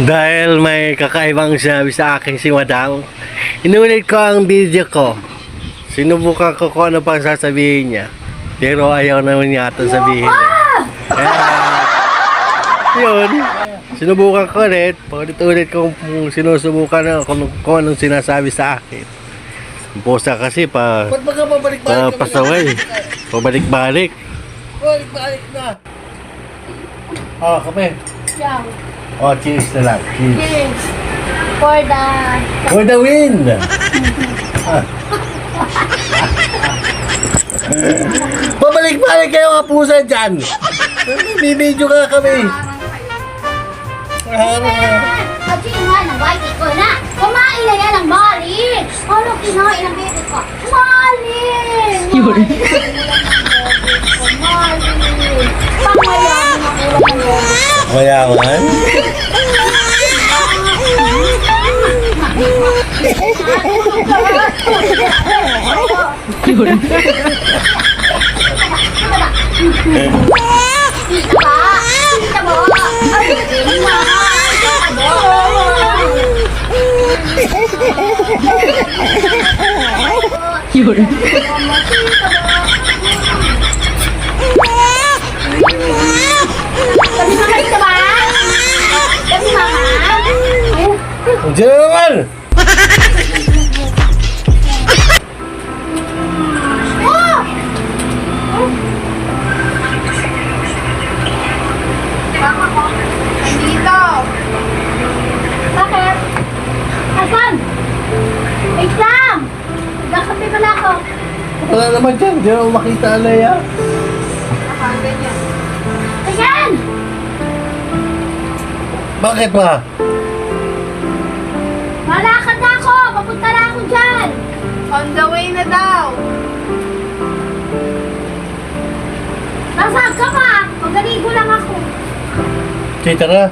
Dahil may kakaibang sinabi sa akin si Madam, inulit ko ang video ko. Sinubukan ko kung ano pang sasabihin niya. Pero ayaw naman yata sabihin. Kaya, yun. Sinubukan ko ulit. Paulit-ulit kong sinusubukan na kung anong sinasabi sa akin. Ang posa kasi Ba't ba ka pabalik-balik? pasaway. Pabalik-balik. Balik-balik na. Oh, kape. Ciao. Oh, cheers na lang. Cheers. Cheers. For the... For the win! Pabalik-balik kayo kapusa dyan! Bibidyo ka kami! Kasi nga, nabati ko na. Kumain na yan ng Mali. Ano kinain ng baby ko? Mali! Mali! Pangayaman ang ulam ng baby. Mayaman? Yun. Sabi mama ito ba? Sabi mama? Diyan na naman! Oh! Dito. Bakit? Asan? Wait lang! Nagkakape pala ako. Wala naman dyan, di naman makita alaya. Ayan! Bakit ba? Malakad na ako! Papunta na ako dyan! On the way na daw. Nasaan ka pa? Magaligo lang ako. Okay, tara.